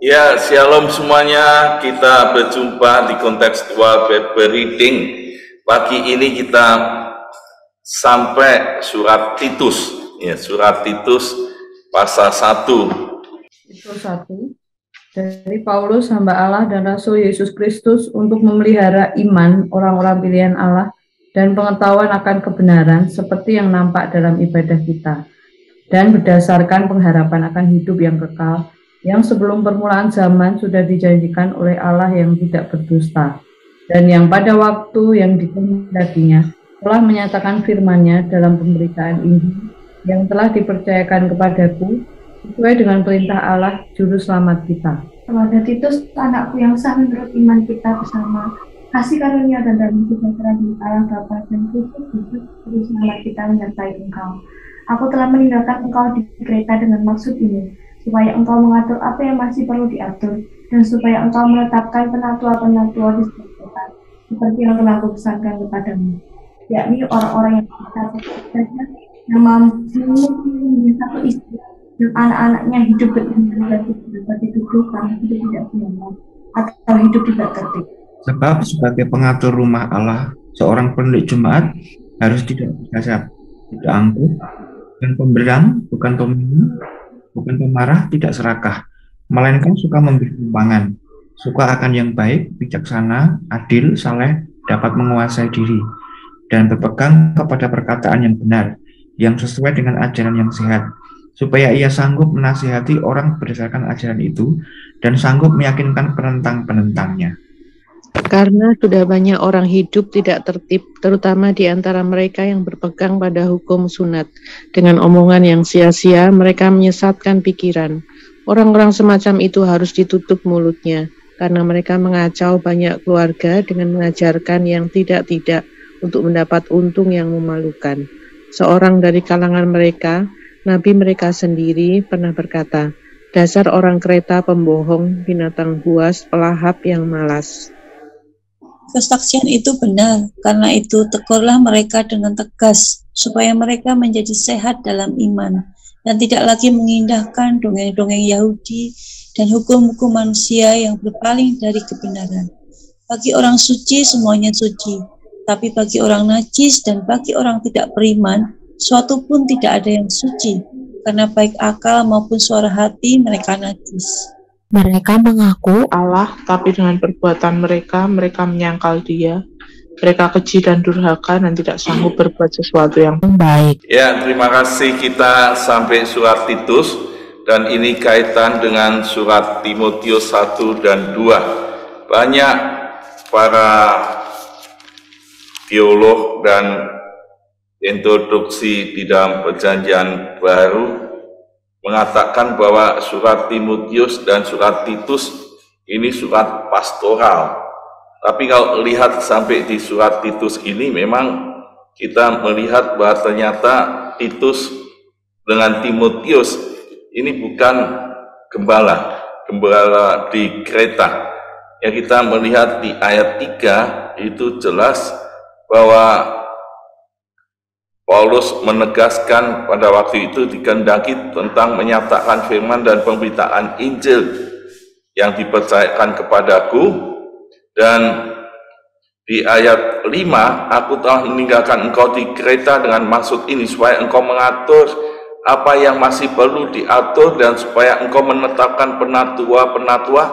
Ya, shalom semuanya. Kita berjumpa di kontekstual Bible Reading. Pagi ini kita sampai surat Titus. Ya, surat Titus pasal 1. Titus 1. Dari Paulus, hamba Allah dan Rasul Yesus Kristus, untuk memelihara iman orang-orang pilihan Allah dan pengetahuan akan kebenaran seperti yang nampak dalam ibadah kita, dan berdasarkan pengharapan akan hidup yang kekal, yang sebelum permulaan zaman sudah dijanjikan oleh Allah yang tidak berdusta, dan yang pada waktu yang dikehendakinya telah menyatakan firman-Nya dalam pemberitaan Injil yang telah dipercayakan kepadaku sesuai dengan perintah Allah Juru Selamat kita. Kepada Titus, anakku yang sah menurut iman kita bersama, kasih karunia dan damai sejahtera di Allah Bapa dan Kristus Yesus Juru Selamat kita menyertai engkau. Aku telah meninggalkan engkau di Kreta dengan maksud ini, supaya engkau mengatur apa yang masih perlu diatur, dan supaya engkau menetapkan penatua-penatua di setiap kota, seperti yang telah kupesankan kepadamu, yakni orang-orang yang bisa bekerja, yang mampu memiliki satu istri, dan anak-anaknya hidup beriman dan tidak dapat dituduh karena hidup tidak benar atau hidup tidak tertib. Sebab sebagai pengatur rumah Allah, seorang penduduk jemaat harus tidak berhasad, tidak angkuh, bukan pemberang, bukan pemilu, bukan pemarah, tidak serakah, melainkan suka memberi tumpangan, suka akan yang baik, bijaksana, adil, saleh, dapat menguasai diri, dan berpegang kepada perkataan yang benar, yang sesuai dengan ajaran yang sehat, supaya ia sanggup menasihati orang berdasarkan ajaran itu, dan sanggup meyakinkan penentang-penentangnya. Karena sudah banyak orang hidup tidak tertib, terutama di antara mereka yang berpegang pada hukum sunat. Dengan omongan yang sia-sia, mereka menyesatkan pikiran. Orang-orang semacam itu harus ditutup mulutnya, karena mereka mengacau banyak keluarga dengan mengajarkan yang tidak-tidak untuk mendapat untung yang memalukan. Seorang dari kalangan mereka, nabi mereka sendiri, pernah berkata, "Dasar orang Kreta pembohong, binatang buas, pelahap yang malas." Kesaksian itu benar, karena itu tegurlah mereka dengan tegas, supaya mereka menjadi sehat dalam iman, dan tidak lagi mengindahkan dongeng-dongeng Yahudi dan hukum-hukum manusia yang berpaling dari kebenaran. Bagi orang suci semuanya suci, tapi bagi orang najis dan bagi orang tidak beriman, suatu pun tidak ada yang suci, karena baik akal maupun suara hati mereka najis. Mereka mengaku Allah, tapi dengan perbuatan mereka menyangkal Dia. Mereka keji dan durhaka dan tidak sanggup berbuat sesuatu yang baik. Ya, terima kasih. Kita sampai surat Titus, dan ini kaitan dengan surat Timotius 1 dan 2. Banyak para teolog dan introduksi di dalam Perjanjian Baru mengatakan bahwa surat Timotius dan surat Titus ini surat pastoral. Tapi kalau lihat sampai di surat Titus ini, memang kita melihat bahwa ternyata Titus dengan Timotius ini bukan gembala di Kreta. Yang kita melihat di ayat 3 itu jelas bahwa Paulus menegaskan pada waktu itu dikehendaki tentang menyatakan firman dan pemberitaan Injil yang dipercayakan kepadaku, dan di ayat 5, aku telah meninggalkan engkau di Kreta dengan maksud ini, supaya engkau mengatur apa yang masih perlu diatur dan supaya engkau menetapkan penatua-penatua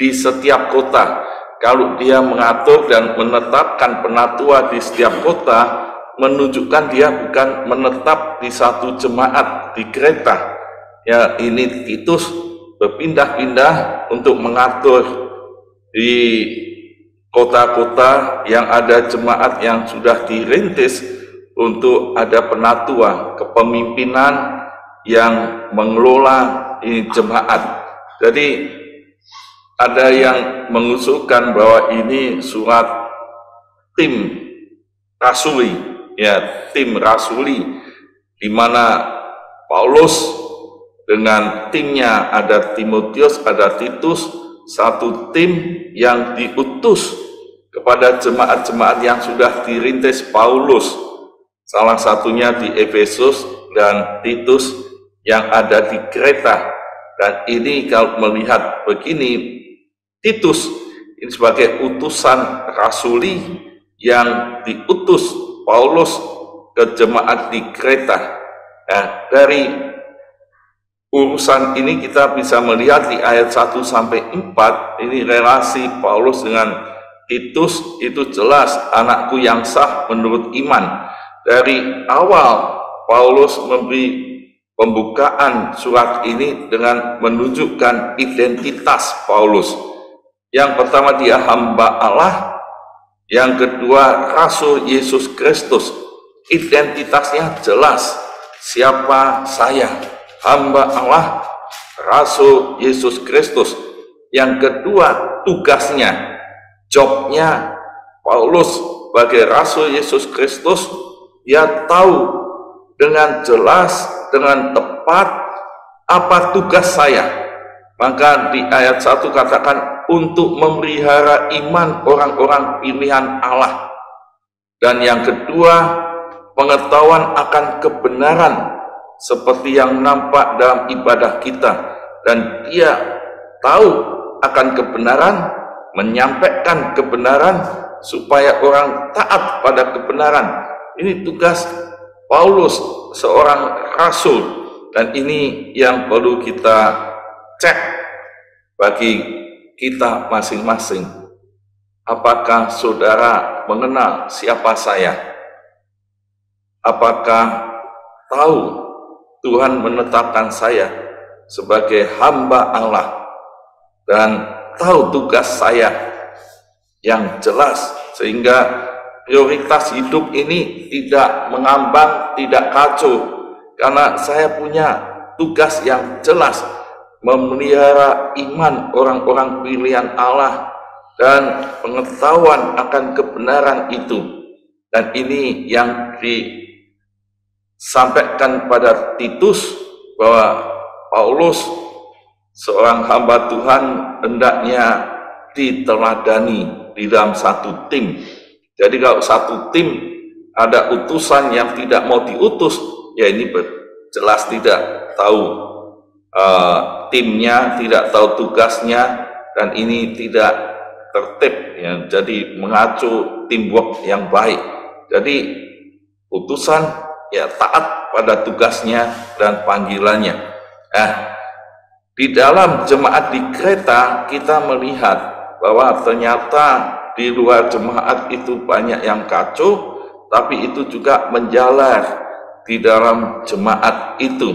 di setiap kota. Kalau dia mengatur dan menetapkan penatua di setiap kota, menunjukkan dia bukan menetap di satu jemaat di Kreta. Ya, ini Titus berpindah-pindah untuk mengatur di kota-kota yang ada jemaat yang sudah dirintis untuk ada penatua, kepemimpinan yang mengelola ini jemaat. Jadi ada yang mengusulkan bahwa ini surat tim rasuli, ya, tim rasuli, di mana Paulus dengan timnya, ada Timotius, ada Titus, satu tim yang diutus kepada jemaat-jemaat yang sudah dirintis Paulus, salah satunya di Efesus dan Titus yang ada di Kreta. Dan ini kalau melihat begini, Titus ini sebagai utusan rasuli yang diutus Paulus ke jemaat di Kreta. Nah, dari urusan ini kita bisa melihat di ayat 1 sampai 4, ini relasi Paulus dengan Titus itu jelas anakku yang sah menurut iman. Dari awal Paulus memberi pembukaan surat ini dengan menunjukkan identitas Paulus. Yang pertama, dia hamba Allah. Yang kedua, Rasul Yesus Kristus. Identitasnya jelas. Siapa saya? Hamba Allah, Rasul Yesus Kristus. Yang kedua, tugasnya, jobnya Paulus sebagai Rasul Yesus Kristus, dia tahu dengan jelas, dengan tepat apa tugas saya. Maka di ayat 1 katakan untuk memelihara iman orang-orang pilihan Allah. Dan yang kedua, pengetahuan akan kebenaran seperti yang nampak dalam ibadah kita. Dan dia tahu akan kebenaran, menyampaikan kebenaran supaya orang taat pada kebenaran. Ini tugas Paulus, seorang rasul. Dan ini yang perlu kita cek bagi kita masing-masing. Apakah saudara mengenal siapa saya? Apakah tahu Tuhan menetapkan saya sebagai hamba Allah dan tahu tugas saya yang jelas, sehingga prioritas hidup ini tidak mengambang, tidak kacau, karena saya punya tugas yang jelas, memelihara iman orang-orang pilihan Allah dan pengetahuan akan kebenaran itu. Dan ini yang disampaikan pada Titus, bahwa Paulus seorang hamba Tuhan hendaknya diteladani di dalam satu tim. Jadi kalau satu tim ada utusan yang tidak mau diutus, ya ini jelas tidak tahu timnya, tidak tahu tugasnya, dan ini tidak tertib, ya. Jadi mengacu teamwork yang baik. Jadi utusan ya taat pada tugasnya dan panggilannya. Di dalam jemaat di Kreta kita melihat bahwa ternyata di luar jemaat itu banyak yang kacau, tapi itu juga menjalar di dalam jemaat itu.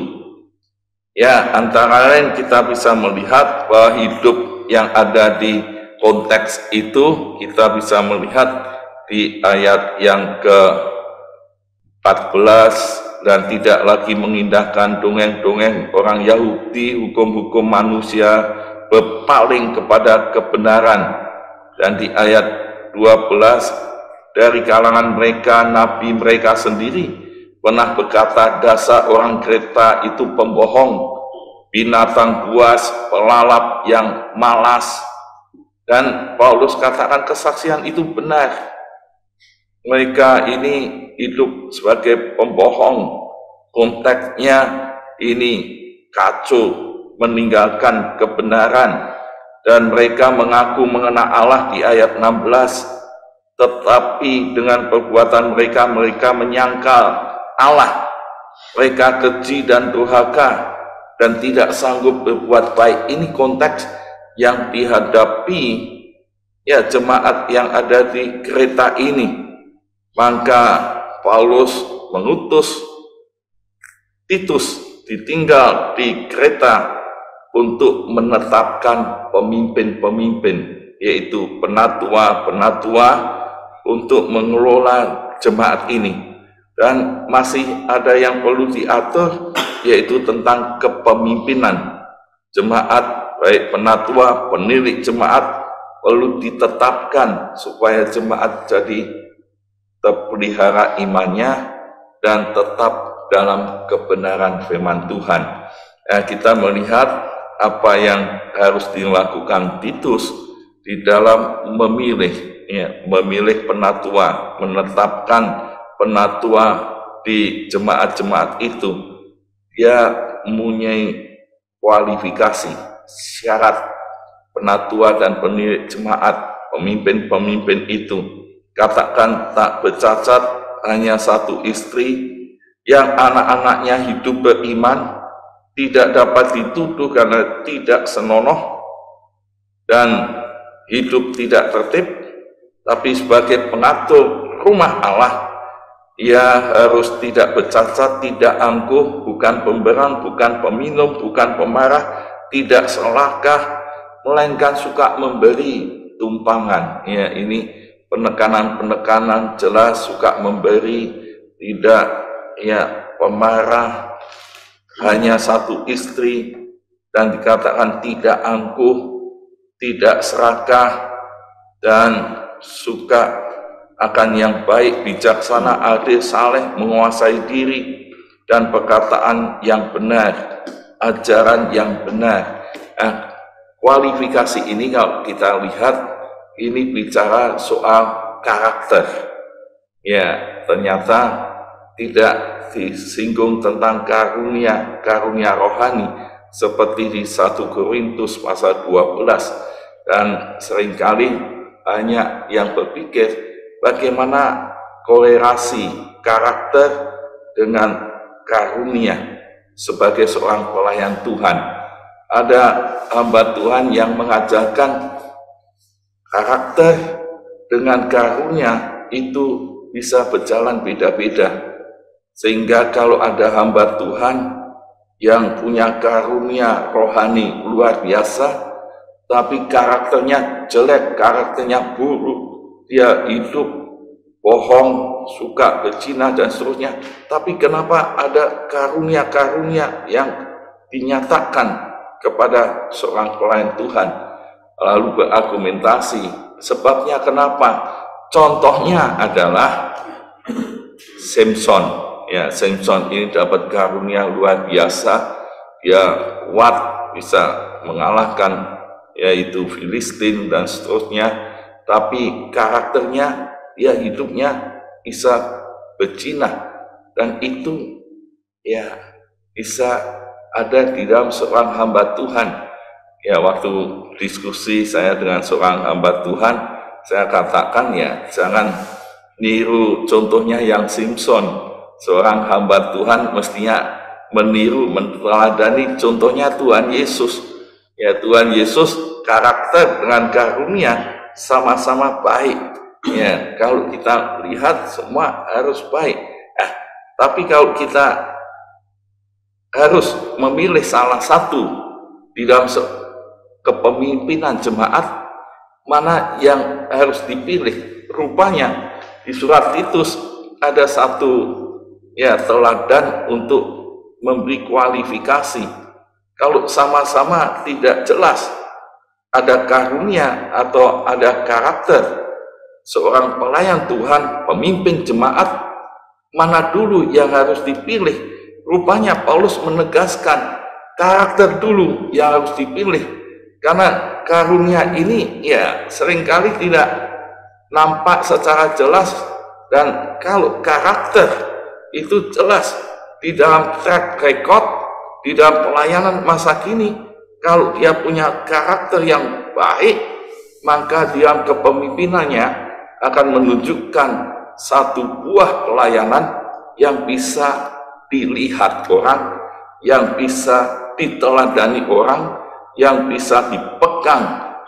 Ya, antara lain kita bisa melihat bahwa hidup yang ada di konteks itu, kita bisa melihat di ayat yang ke-14, dan tidak lagi mengindahkan dongeng-dongeng orang Yahudi, hukum-hukum manusia, berpaling kepada kebenaran. Dan di ayat 12, dari kalangan mereka, nabi mereka sendiri pernah berkata, dasar orang Kreta itu pembohong, binatang buas, pelalap yang malas. Dan Paulus katakan kesaksian itu benar. Mereka ini hidup sebagai pembohong. Konteksnya ini kacau, meninggalkan kebenaran. Dan mereka mengaku mengenal Allah di ayat 16. Tetapi dengan perbuatan mereka, mereka menyangkal Allah. Mereka keji dan durhaka dan tidak sanggup berbuat baik. Ini konteks yang dihadapi ya jemaat yang ada di Kreta ini. Maka Paulus mengutus Titus ditinggal di Kreta untuk menetapkan pemimpin-pemimpin, yaitu penatua-penatua untuk mengelola jemaat ini. Dan masih ada yang perlu diatur, yaitu tentang kepemimpinan jemaat, baik penatua, penilik jemaat perlu ditetapkan supaya jemaat jadi terpelihara imannya dan tetap dalam kebenaran firman Tuhan. Kita melihat apa yang harus dilakukan Titus di dalam memilih penatua, menetapkan penatua di jemaat-jemaat itu. Dia mempunyai kualifikasi, syarat penatua dan pemilik jemaat, pemimpin-pemimpin itu. Katakan tak bercacat, hanya satu istri, yang anak-anaknya hidup beriman, tidak dapat dituduh karena tidak senonoh dan hidup tidak tertib, tapi sebagai pengatur rumah Allah, ia harus tidak bercacat, tidak angkuh, bukan pemberang, bukan peminum, bukan pemarah, tidak serakah, melainkan suka memberi tumpangan. Ya, ini penekanan-penekanan jelas, suka memberi, tidak ya pemarah, hanya satu istri, dan dikatakan tidak angkuh, tidak serakah, dan suka akan yang baik, bijaksana, adil, saleh, menguasai diri, dan perkataan yang benar, ajaran yang benar. Kualifikasi ini kalau kita lihat, ini bicara soal karakter. Ya, ternyata tidak disinggung tentang karunia rohani seperti di 1 Korintus pasal 12, dan seringkali banyak yang berpikir bagaimana kolerasi karakter dengan karunia sebagai seorang pelayan Tuhan. Ada hamba Tuhan yang mengajarkan karakter dengan karunia itu bisa berjalan beda-beda, sehingga kalau ada hamba Tuhan yang punya karunia rohani luar biasa, tapi karakternya jelek, karakternya buruk, dia hidup bohong, suka berzina dan seterusnya, tapi kenapa ada karunia-karunia yang dinyatakan kepada seorang pelayan Tuhan? Lalu berargumentasi sebabnya kenapa. Contohnya adalah Samson. Ya, Samson ini dapat karunia luar biasa, dia kuat, bisa mengalahkan yaitu Filistin dan seterusnya, tapi karakternya, ya hidupnya bisa berzina, dan itu ya bisa ada di dalam seorang hamba Tuhan. Ya, waktu diskusi saya dengan seorang hamba Tuhan, saya katakan ya jangan niru contohnya yang Samson. Seorang hamba Tuhan mestinya meniru, meneladani contohnya Tuhan Yesus. Ya, Tuhan Yesus karakter dengan karunia sama-sama baik. Ya, kalau kita lihat semua harus baik. Tapi kalau kita harus memilih salah satu di dalam kepemimpinan jemaat, mana yang harus dipilih? Rupanya di surat Titus ada satu ya teladan untuk memberi kualifikasi. Kalau sama-sama tidak jelas ada karunia atau ada karakter seorang pelayan Tuhan, pemimpin jemaat, mana dulu yang harus dipilih? Rupanya Paulus menegaskan karakter dulu yang harus dipilih, karena karunia ini ya seringkali tidak nampak secara jelas, dan kalau karakter itu jelas di dalam track record, di dalam pelayanan masa kini, kalau dia punya karakter yang baik, maka di dalam kepemimpinannya akan menunjukkan satu buah pelayanan yang bisa dilihat orang, yang bisa diteladani orang, yang bisa dipegang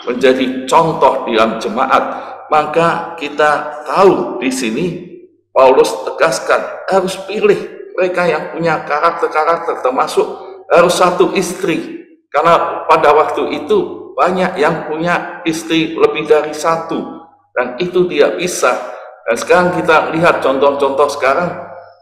menjadi contoh di dalam jemaat. Maka kita tahu di sini Paulus tegaskan harus pilih mereka yang punya karakter-karakter, termasuk harus satu istri, karena pada waktu itu banyak yang punya istri lebih dari satu, dan itu tidak bisa. Dan sekarang kita lihat contoh-contoh sekarang,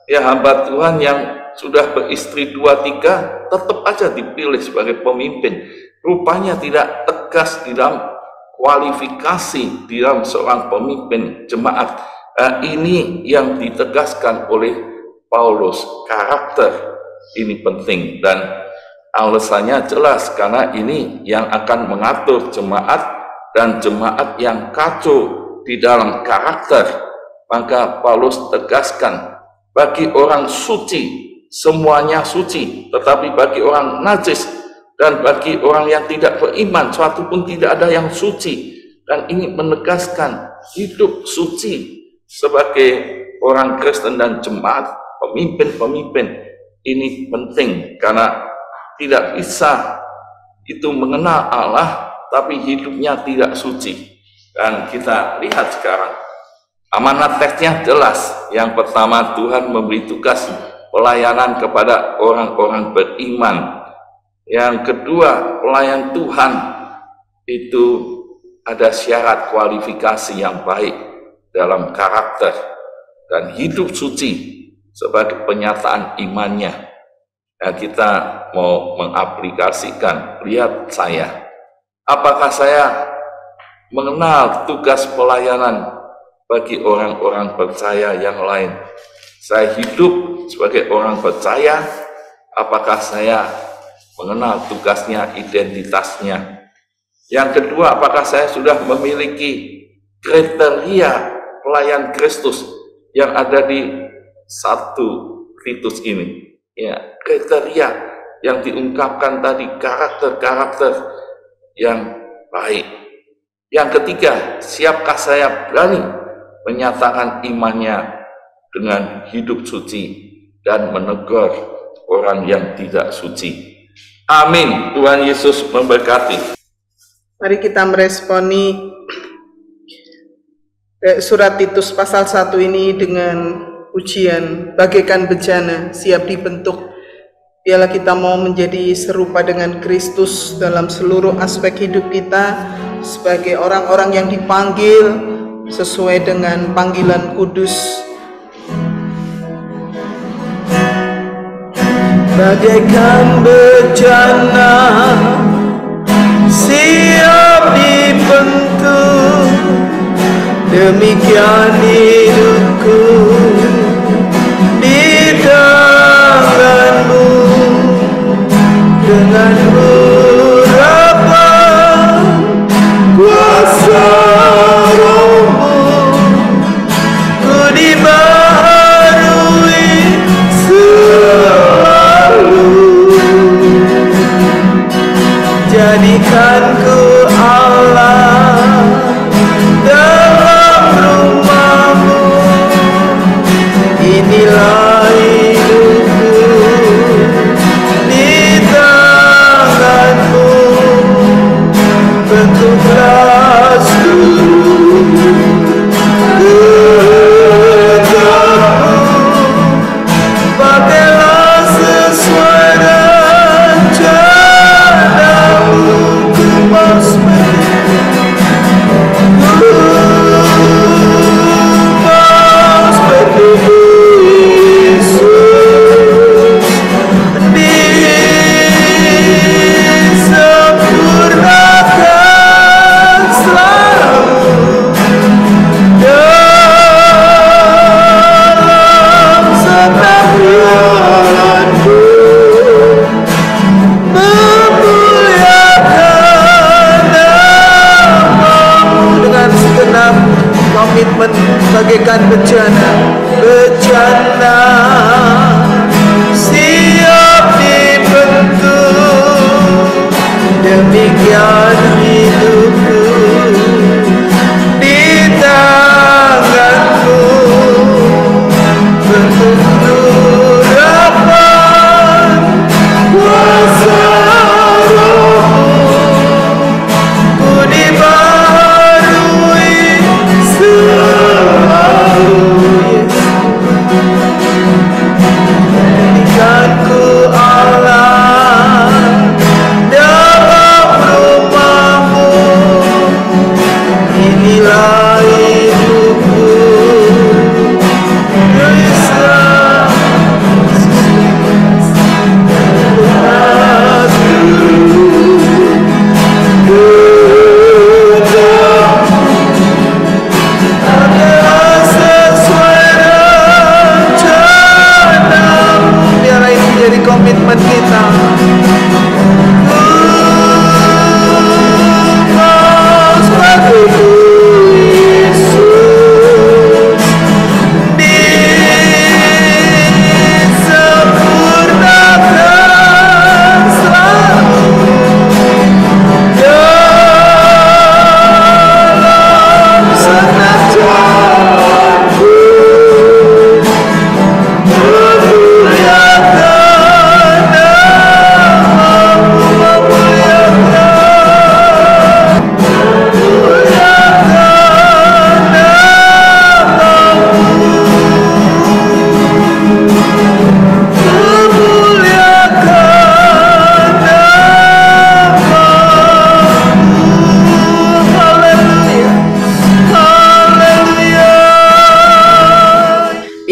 ya hamba Tuhan yang sudah beristri 2-3 tetap aja dipilih sebagai pemimpin. Rupanya tidak tegas di dalam kualifikasi di dalam seorang pemimpin jemaat. Ini yang ditegaskan oleh Paulus, karakter ini penting, dan alasannya jelas, karena ini yang akan mengatur jemaat, dan jemaat yang kacau di dalam karakter, maka Paulus tegaskan bagi orang suci semuanya suci, tetapi bagi orang najis Dan bagi orang yang tidak beriman, suatu pun tidak ada yang suci. Dan ini menegaskan hidup suci sebagai orang Kristen dan jemaat, pemimpin-pemimpin. Ini penting karena tidak bisa itu mengenal Allah, tapi hidupnya tidak suci. Dan kita lihat sekarang, amanat teksnya jelas. Yang pertama, Tuhan memberi tugas pelayanan kepada orang-orang beriman. Yang kedua, pelayan Tuhan itu ada syarat kualifikasi yang baik dalam karakter dan hidup suci sebagai penyataan imannya. Nah, kita mau mengaplikasikan, lihat saya. Apakah saya mengenal tugas pelayanan bagi orang-orang percaya yang lain? Saya hidup sebagai orang percaya, apakah saya mengenal tugasnya, identitasnya? Yang kedua, apakah saya sudah memiliki kriteria pelayan Kristus yang ada di 1 Titus ini? Ya, kriteria yang diungkapkan tadi, karakter-karakter yang baik. Yang ketiga, siapkah saya berani menyatakan imannya dengan hidup suci dan menegur orang yang tidak suci? Amin. Tuhan Yesus memberkati. Mari kita meresponi surat Titus pasal 1 ini dengan pujian, bagaikan bejana siap dibentuk. Biarlah kita mau menjadi serupa dengan Kristus dalam seluruh aspek hidup kita sebagai orang-orang yang dipanggil sesuai dengan panggilan kudus. Bagaikan bejana siap dibentuk, demikian hidupku di tanganmu, dengan urapan kuasa Rohmu ku dibaharui selalu. Jadikan ku Allah dalam rumah-Mu,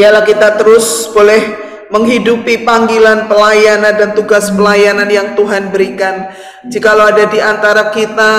Biarlah kita terus boleh menghidupi panggilan pelayanan dan tugas pelayanan yang Tuhan berikan. Jikalau ada di antara kita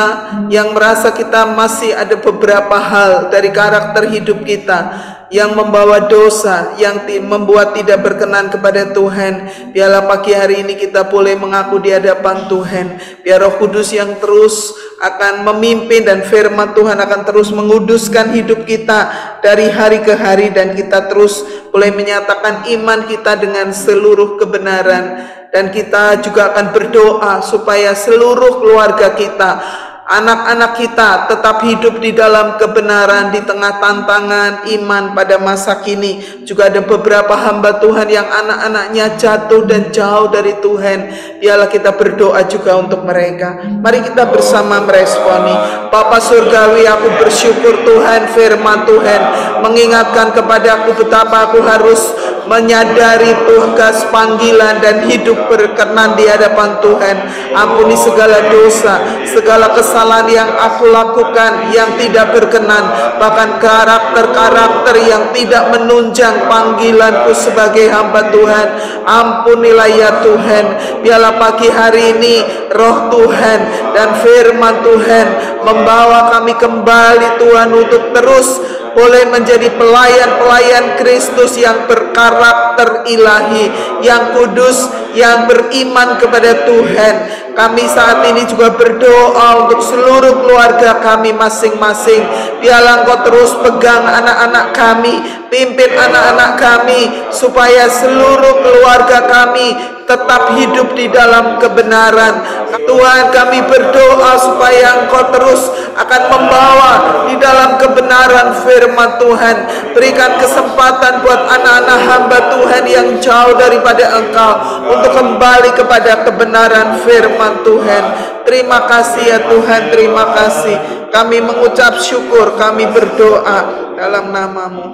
yang merasa kita masih ada beberapa hal dari karakter hidup kita yang membawa dosa, yang membuat tidak berkenan kepada Tuhan, biarlah pagi hari ini kita boleh mengaku di hadapan Tuhan. Biar Roh Kudus yang terus akan memimpin dan firman Tuhan akan terus menguduskan hidup kita dari hari ke hari, dan kita terus boleh menyatakan iman kita dengan seluruh kebenaran. Dan kita juga akan berdoa supaya seluruh keluarga kita, anak-anak kita tetap hidup di dalam kebenaran di tengah tantangan iman pada masa kini. Juga ada beberapa hamba Tuhan yang anak-anaknya jatuh dan jauh dari Tuhan. Biarlah kita berdoa juga untuk mereka. Mari kita bersama meresponi. Bapa Surgawi, aku bersyukur Tuhan, firman Tuhan mengingatkan kepadaku betapa aku harus menyadari tugas panggilan dan hidup berkenan di hadapan Tuhan. Ampuni segala dosa, segala kesalahan yang aku lakukan yang tidak berkenan, bahkan karakter-karakter yang tidak menunjang panggilanku sebagai hamba Tuhan. Ampunilah ya Tuhan. Biarlah pagi hari ini Roh Tuhan dan firman Tuhan membawa kami kembali Tuhan untuk terus boleh menjadi pelayan-pelayan Kristus yang berkarakter ilahi, yang kudus, yang beriman kepada Tuhan. Kami saat ini juga berdoa untuk seluruh keluarga kami masing-masing. Biarlah Engkau terus pegang anak-anak kami, pimpin anak-anak kami, supaya seluruh keluarga kami tetap hidup di dalam kebenaran. Tuhan, kami berdoa supaya Engkau terus akan membawa di dalam kebenaran firman Tuhan. Berikan kesempatan buat anak-anak hamba Tuhan yang jauh daripada Engkau untuk kembali kepada kebenaran firman Tuhan. Terima kasih ya Tuhan, terima kasih. Kami mengucap syukur, kami berdoa dalam nama-Mu.